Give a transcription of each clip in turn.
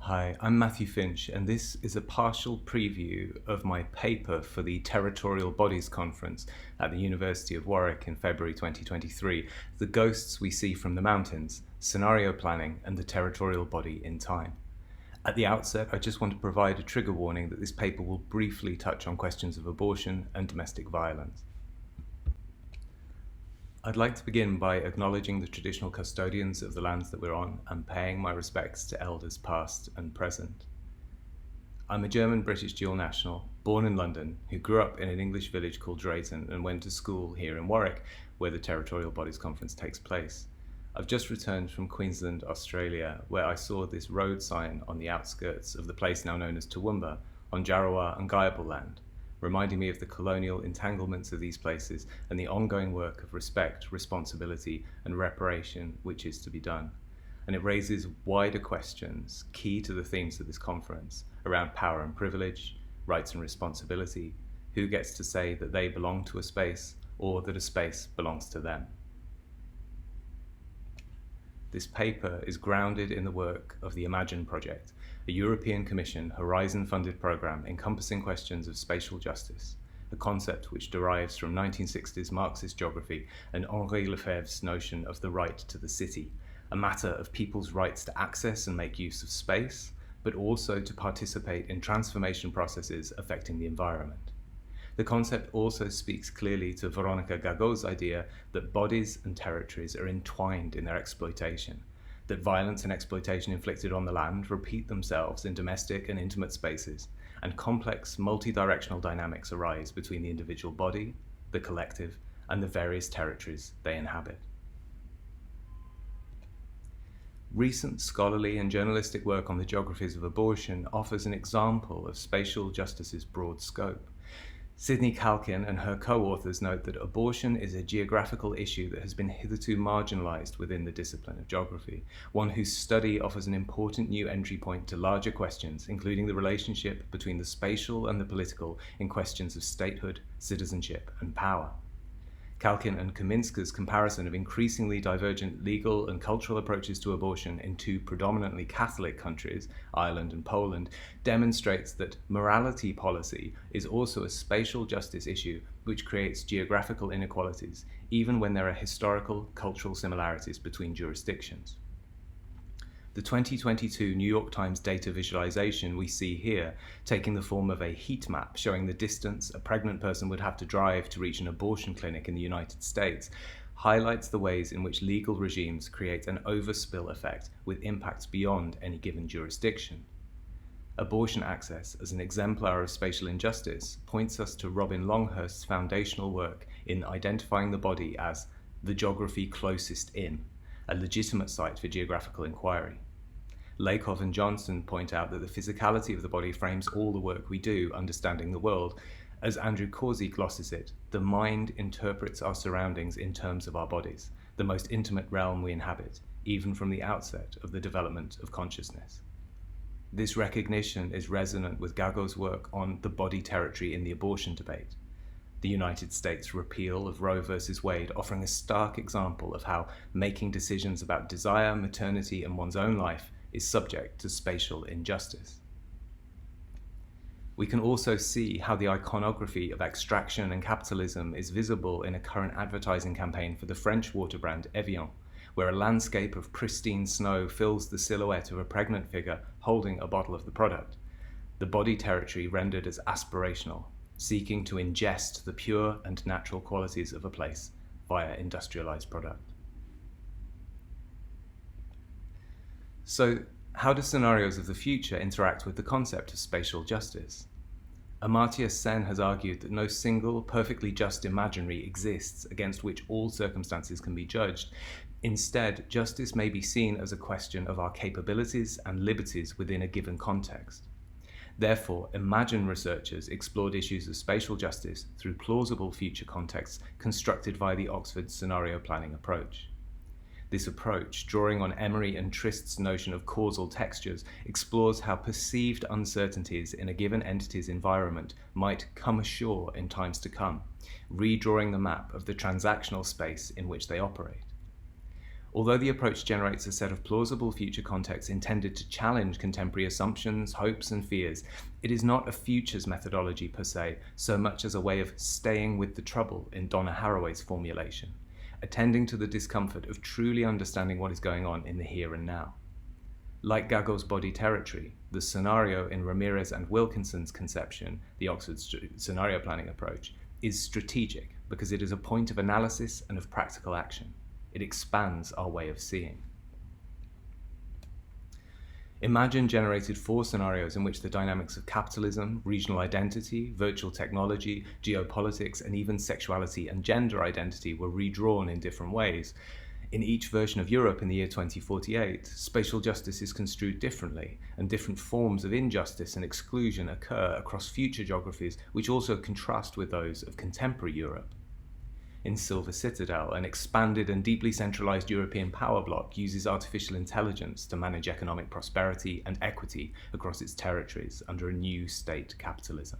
Hi, I'm Matthew Finch, and this is a partial preview of my paper for the Territorial Bodies Conference at the University of Warwick in February 2023, The Ghosts We See from the Mountains, Scenario Planning and the Territorial Body in Time. At the outset, I just want to provide a trigger warning that this paper will briefly touch on questions of abortion and domestic violence. I'd like to begin by acknowledging the traditional custodians of the lands that we're on and paying my respects to elders past and present. I'm a German-British dual national, born in London, who grew up in an English village called Drayton and went to school here in Warwick, where the Territorial Bodies Conference takes place. I've just returned from Queensland, Australia, where I saw this road sign on the outskirts of the place now known as Toowoomba, on Jarrawa and Guyabal land, reminding me of the colonial entanglements of these places and the ongoing work of respect, responsibility, and reparation which is to be done. And it raises wider questions, key to the themes of this conference, around power and privilege, rights and responsibility, who gets to say that they belong to a space or that a space belongs to them. This paper is grounded in the work of the Imagine project, a European Commission Horizon-funded programme encompassing questions of spatial justice, a concept which derives from 1960s Marxist geography and Henri Lefebvre's notion of the right to the city, a matter of people's rights to access and make use of space, but also to participate in transformation processes affecting the environment. The concept also speaks clearly to Veronica Gageau's idea that bodies and territories are entwined in their exploitation, that violence and exploitation inflicted on the land repeat themselves in domestic and intimate spaces, and complex multi-directional dynamics arise between the individual body, the collective, and the various territories they inhabit. Recent scholarly and journalistic work on the geographies of abortion offers an example of spatial justice's broad scope. Sydney Calkin and her co-authors note that abortion is a geographical issue that has been hitherto marginalized within the discipline of geography, one whose study offers an important new entry point to larger questions, including the relationship between the spatial and the political in questions of statehood, citizenship, and power. Calkin and Kaminska's comparison of increasingly divergent legal and cultural approaches to abortion in two predominantly Catholic countries, Ireland and Poland, demonstrates that morality policy is also a spatial justice issue which creates geographical inequalities, even when there are historical, cultural similarities between jurisdictions. The 2022 New York Times data visualization we see here, taking the form of a heat map showing the distance a pregnant person would have to drive to reach an abortion clinic in the United States, highlights the ways in which legal regimes create an overspill effect with impacts beyond any given jurisdiction. Abortion access as an exemplar of spatial injustice points us to Robin Longhurst's foundational work in identifying the body as the geography closest in, a legitimate site for geographical inquiry. Lakoff and Johnson point out that the physicality of the body frames all the work we do understanding the world. As Andrew Causey glosses it, the mind interprets our surroundings in terms of our bodies, the most intimate realm we inhabit, even from the outset of the development of consciousness. This recognition is resonant with Gageau's work on the body territory in the abortion debate. The United States repeal of Roe v. Wade offering a stark example of how making decisions about desire, maternity, and one's own life is subject to spatial injustice. We can also see how the iconography of extraction and capitalism is visible in a current advertising campaign for the French water brand Evian, where a landscape of pristine snow fills the silhouette of a pregnant figure holding a bottle of the product, the body territory rendered as aspirational, seeking to ingest the pure and natural qualities of a place via industrialized product. So, how do scenarios of the future interact with the concept of spatial justice? Amartya Sen has argued that no single, perfectly just imaginary exists against which all circumstances can be judged. Instead, justice may be seen as a question of our capabilities and liberties within a given context. Therefore, Imagine researchers explored issues of spatial justice through plausible future contexts constructed via the Oxford scenario planning approach. This approach, drawing on Emery and Trist's notion of causal textures, explores how perceived uncertainties in a given entity's environment might come ashore in times to come, redrawing the map of the transactional space in which they operate. Although the approach generates a set of plausible future contexts intended to challenge contemporary assumptions, hopes, and fears, it is not a futures methodology per se, so much as a way of staying with the trouble in Donna Haraway's formulation, attending to the discomfort of truly understanding what is going on in the here and now. Like Gago's body territory, the scenario in Ramírez and Wilkinson's conception, the Oxford scenario planning approach, is strategic because it is a point of analysis and of practical action. It expands our way of seeing. Imagine generated 4 scenarios in which the dynamics of capitalism, regional identity, virtual technology, geopolitics, and even sexuality and gender identity were redrawn in different ways. In each version of Europe in the year 2048, spatial justice is construed differently, and different forms of injustice and exclusion occur across future geographies, which also contrast with those of contemporary Europe. In Silver Citadel, an expanded and deeply centralized European power bloc uses artificial intelligence to manage economic prosperity and equity across its territories under a new state capitalism.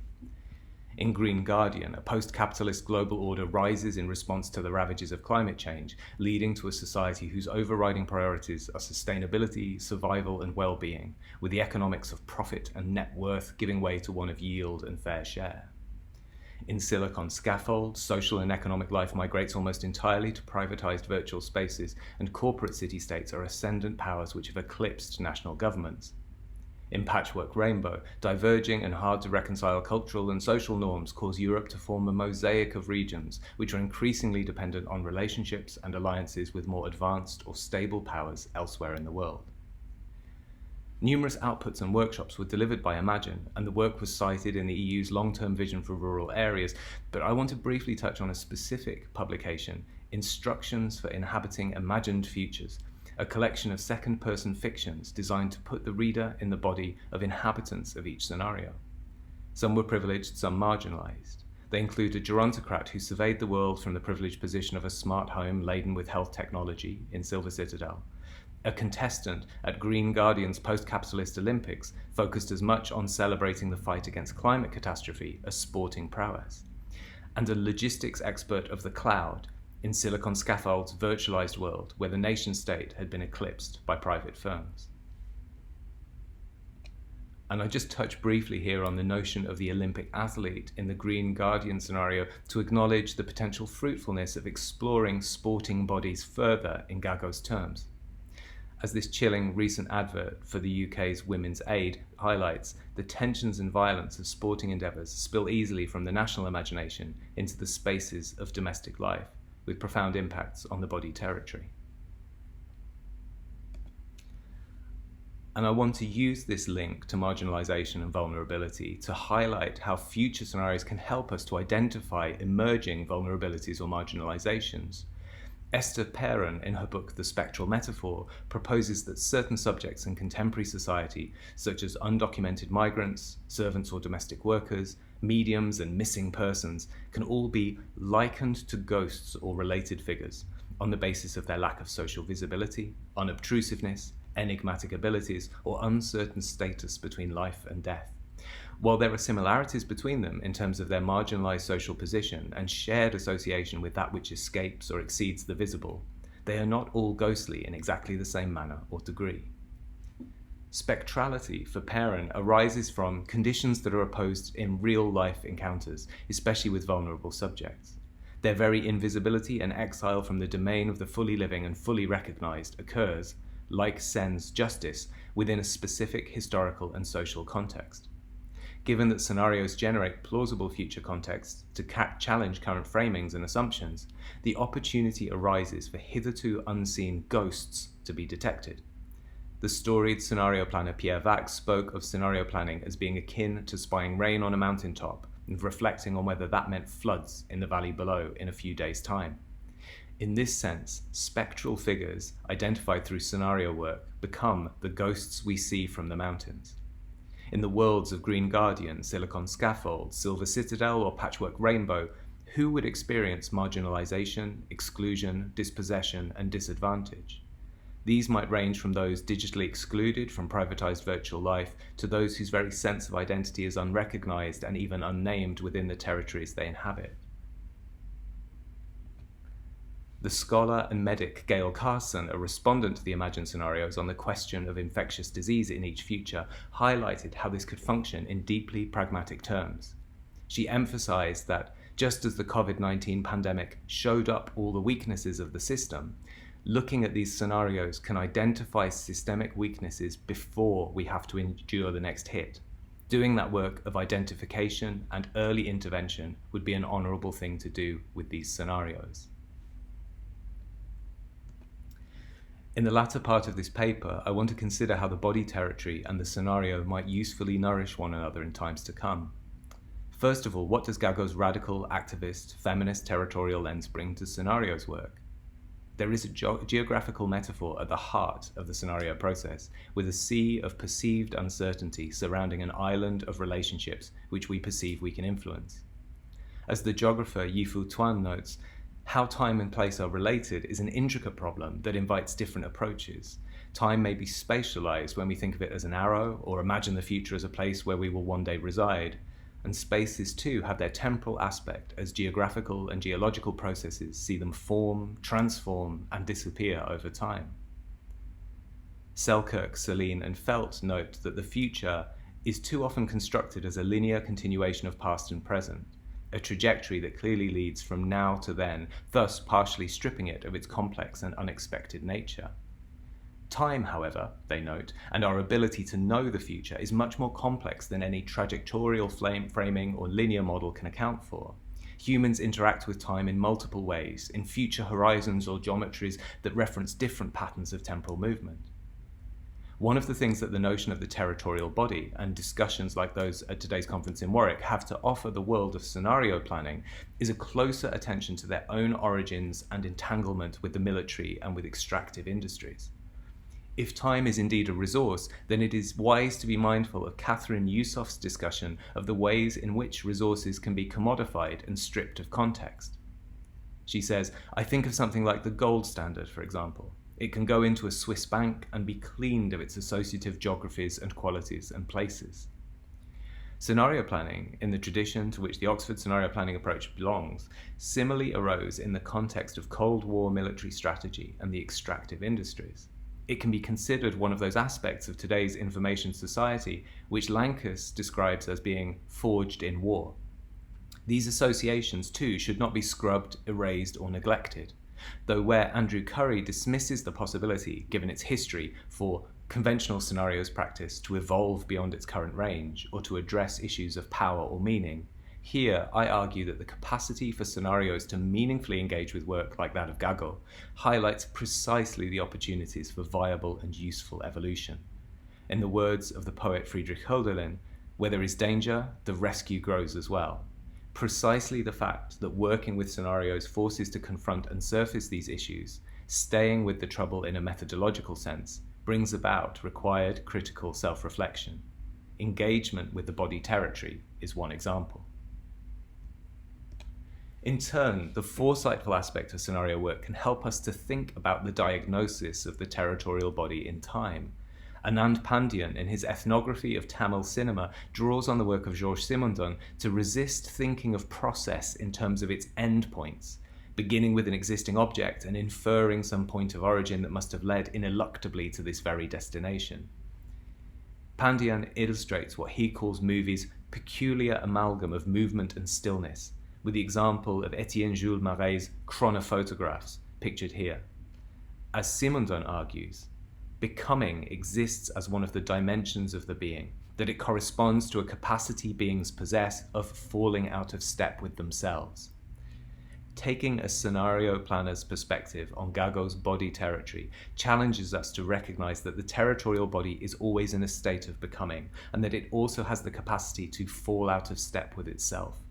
In Green Guardian, a post-capitalist global order rises in response to the ravages of climate change, leading to a society whose overriding priorities are sustainability, survival, and well-being, with the economics of profit and net worth giving way to one of yield and fair share. In Silicon Scaffold, social and economic life migrates almost entirely to privatized virtual spaces, and corporate city-states are ascendant powers which have eclipsed national governments. In Patchwork Rainbow, diverging and hard-to-reconcile cultural and social norms cause Europe to form a mosaic of regions which are increasingly dependent on relationships and alliances with more advanced or stable powers elsewhere in the world. Numerous outputs and workshops were delivered by Imagine, and the work was cited in the EU's long-term vision for rural areas, but I want to briefly touch on a specific publication, Instructions for Inhabiting Imagined Futures, a collection of second-person fictions designed to put the reader in the body of inhabitants of each scenario. Some were privileged, some marginalized. They include a gerontocrat who surveyed the world from the privileged position of a smart home laden with health technology in Silver Citadel, a contestant at Green Guardian's post-capitalist Olympics focused as much on celebrating the fight against climate catastrophe as sporting prowess, and a logistics expert of the cloud in Silicon Scaffold's virtualized world where the nation-state had been eclipsed by private firms. And I just touch briefly here on the notion of the Olympic athlete in the Green Guardian scenario to acknowledge the potential fruitfulness of exploring sporting bodies further in Gago's terms. As this chilling recent advert for the UK's Women's Aid highlights, the tensions and violence of sporting endeavours spill easily from the national imagination into the spaces of domestic life, with profound impacts on the body territory. And I want to use this link to marginalisation and vulnerability to highlight how future scenarios can help us to identify emerging vulnerabilities or marginalisations. Esther Peeren, in her book The Spectral Metaphor, proposes that certain subjects in contemporary society, such as undocumented migrants, servants or domestic workers, mediums and missing persons, can all be likened to ghosts or related figures on the basis of their lack of social visibility, unobtrusiveness, enigmatic abilities, or uncertain status between life and death. While there are similarities between them in terms of their marginalized social position and shared association with that which escapes or exceeds the visible, they are not all ghostly in exactly the same manner or degree. Spectrality for Peeren arises from conditions that are opposed in real-life encounters, especially with vulnerable subjects. Their very invisibility and exile from the domain of the fully living and fully recognized occurs, like Sen's justice, within a specific historical and social context. Given that scenarios generate plausible future contexts to challenge current framings and assumptions, the opportunity arises for hitherto unseen ghosts to be detected. The storied scenario planner Pierre Vax spoke of scenario planning as being akin to spying rain on a mountaintop and reflecting on whether that meant floods in the valley below in a few days' time. In this sense, spectral figures identified through scenario work become the ghosts we see from the mountains. In the worlds of Green Guardian, Silicon Scaffold, Silver Citadel, or Patchwork Rainbow, who would experience marginalization, exclusion, dispossession, and disadvantage? These might range from those digitally excluded from privatized virtual life to those whose very sense of identity is unrecognized and even unnamed within the territories they inhabit. The scholar and medic Gail Carson, a respondent to the imagined scenarios on the question of infectious disease in each future, highlighted how this could function in deeply pragmatic terms. She emphasized that just as the COVID-19 pandemic showed up all the weaknesses of the system, looking at these scenarios can identify systemic weaknesses before we have to endure the next hit. Doing that work of identification and early intervention would be an honorable thing to do with these scenarios. In the latter part of this paper, I want to consider how the body territory and the scenario might usefully nourish one another in times to come. First of all, what does Gago's radical, activist, feminist territorial lens bring to scenarios work? There is a geographical metaphor at the heart of the scenario process, with a sea of perceived uncertainty surrounding an island of relationships which we perceive we can influence. As the geographer Yifu Tuan notes, how time and place are related is an intricate problem that invites different approaches. Time may be spatialized when we think of it as an arrow, or imagine the future as a place where we will one day reside. And spaces too have their temporal aspect as geographical and geological processes see them form, transform, and disappear over time. Selkirk, Celine, and Felt note that the future is too often constructed as a linear continuation of past and present, a trajectory that clearly leads from now to then, thus partially stripping it of its complex and unexpected nature. Time, however, they note, and our ability to know the future is much more complex than any trajectorial framing or linear model can account for. Humans interact with time in multiple ways, in future horizons or geometries that reference different patterns of temporal movement. One of the things that the notion of the territorial body and discussions like those at today's conference in Warwick have to offer the world of scenario planning is a closer attention to their own origins and entanglement with the military and with extractive industries. If time is indeed a resource, then it is wise to be mindful of Catherine Yusuf's discussion of the ways in which resources can be commodified and stripped of context. She says, I think of something like the gold standard, for example. It can go into a Swiss bank and be cleaned of its associative geographies and qualities and places. Scenario planning, in the tradition to which the Oxford scenario planning approach belongs, similarly arose in the context of Cold War military strategy and the extractive industries. It can be considered one of those aspects of today's information society which Lankus describes as being forged in war. These associations, too, should not be scrubbed, erased, or neglected, though where Andrew Curry dismisses the possibility, given its history, for conventional scenarios practice to evolve beyond its current range or to address issues of power or meaning, here I argue that the capacity for scenarios to meaningfully engage with work like that of Gago highlights precisely the opportunities for viable and useful evolution. In the words of the poet Friedrich Hölderlin, where there is danger, the rescue grows as well. Precisely the fact that working with scenarios forces to confront and surface these issues, staying with the trouble in a methodological sense, brings about required critical self-reflection. Engagement with the body territory is one example. In turn, the foresightful aspect of scenario work can help us to think about the diagnosis of the territorial body in time. Anand Pandian, in his ethnography of Tamil cinema, draws on the work of Georges Simondon to resist thinking of process in terms of its endpoints, beginning with an existing object and inferring some point of origin that must have led ineluctably to this very destination. Pandian illustrates what he calls movies' peculiar amalgam of movement and stillness, with the example of Etienne Jules Marais' chronophotographs, pictured here. As Simondon argues, becoming exists as one of the dimensions of the being, that it corresponds to a capacity beings possess of falling out of step with themselves. Taking a scenario planner's perspective on Gago's body territory challenges us to recognize that the territorial body is always in a state of becoming, and that it also has the capacity to fall out of step with itself.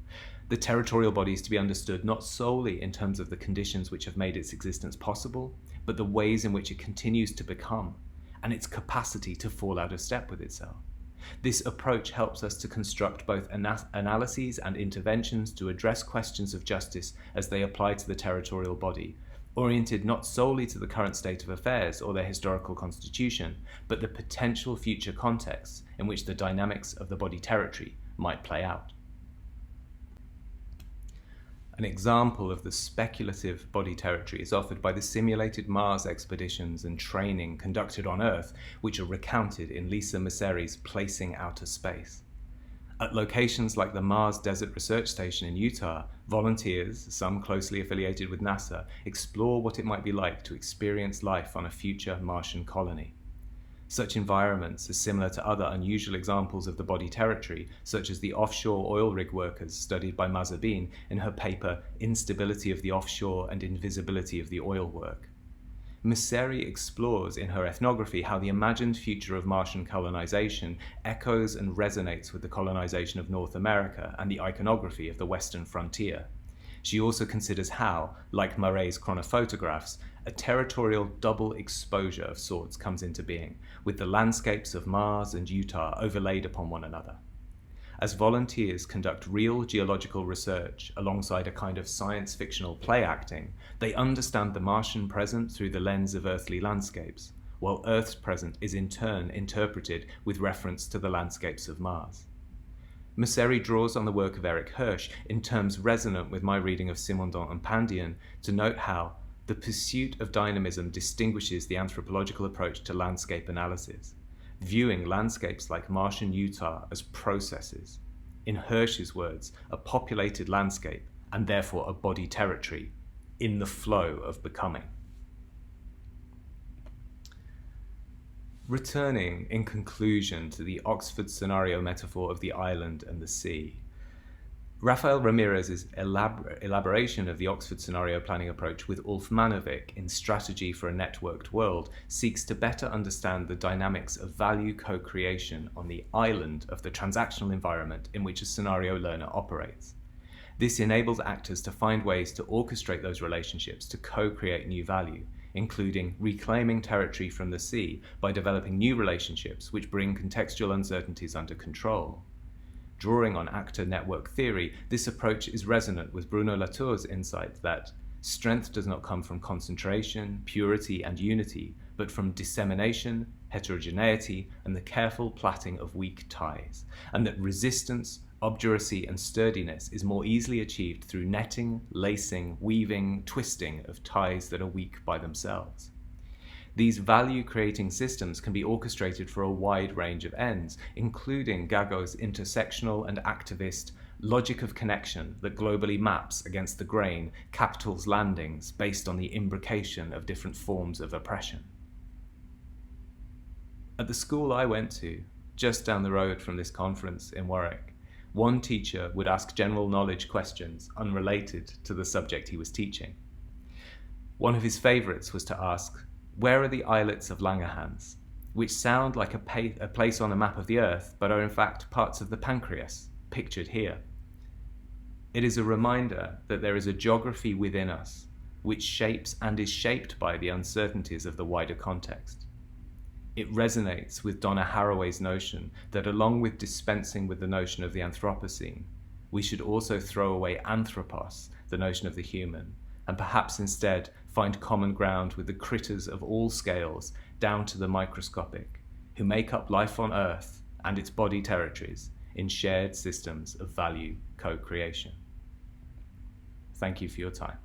The territorial body is to be understood not solely in terms of the conditions which have made its existence possible, but the ways in which it continues to become, and its capacity to fall out of step with itself. This approach helps us to construct both analyses and interventions to address questions of justice as they apply to the territorial body, oriented not solely to the current state of affairs or their historical constitution, but the potential future contexts in which the dynamics of the body territory might play out. An example of the speculative body territory is offered by the simulated Mars expeditions and training conducted on Earth, which are recounted in Lisa Messeri's Placing Outer Space. At locations like the Mars Desert Research Station in Utah, volunteers, some closely affiliated with NASA, explore what it might be like to experience life on a future Martian colony. Such environments are similar to other unusual examples of the body territory, such as the offshore oil rig workers studied by Mazabin in her paper Instability of the Offshore and Invisibility of the Oil Work. Messeri explores in her ethnography how the imagined future of Martian colonization echoes and resonates with the colonization of North America and the iconography of the Western frontier. She also considers how, like Murray's chronophotographs, a territorial double exposure of sorts comes into being, with the landscapes of Mars and Utah overlaid upon one another. As volunteers conduct real geological research alongside a kind of science-fictional play acting, they understand the Martian present through the lens of earthly landscapes, while Earth's present is in turn interpreted with reference to the landscapes of Mars. Messeri draws on the work of Eric Hirsch in terms resonant with my reading of Simondon and Pandian to note how the pursuit of dynamism distinguishes the anthropological approach to landscape analysis, viewing landscapes like Martian Utah as processes. In Hirsch's words, a populated landscape, and therefore a body territory, in the flow of becoming. Returning in conclusion to the Oxford scenario metaphor of the island and the sea, Rafael Ramírez's elaboration of the Oxford scenario planning approach with Ulf Mannovic in Strategy for a Networked World seeks to better understand the dynamics of value co-creation on the island of the transactional environment in which a scenario learner operates. This enables actors to find ways to orchestrate those relationships to co-create new value, including reclaiming territory from the sea by developing new relationships which bring contextual uncertainties under control. Drawing on actor network theory, this approach is resonant with Bruno Latour's insight that strength does not come from concentration, purity, and unity, but from dissemination, heterogeneity, and the careful plaiting of weak ties, and that resistance, obduracy, and sturdiness is more easily achieved through netting, lacing, weaving, twisting of ties that are weak by themselves. These value-creating systems can be orchestrated for a wide range of ends, including Gago's intersectional and activist logic of connection that globally maps against the grain capital's landings based on the imbrication of different forms of oppression. At the school I went to, just down the road from this conference in Warwick, one teacher would ask general knowledge questions unrelated to the subject he was teaching. One of his favourites was to ask, "Where are the islets of Langerhans?" which sound like a place on a map of the Earth, but are in fact parts of the pancreas, pictured here. It is a reminder that there is a geography within us, which shapes and is shaped by the uncertainties of the wider context. It resonates with Donna Haraway's notion that along with dispensing with the notion of the Anthropocene, we should also throw away anthropos, the notion of the human, and perhaps instead find common ground with the critters of all scales, down to the microscopic, who make up life on Earth and its body territories in shared systems of value co-creation. Thank you for your time.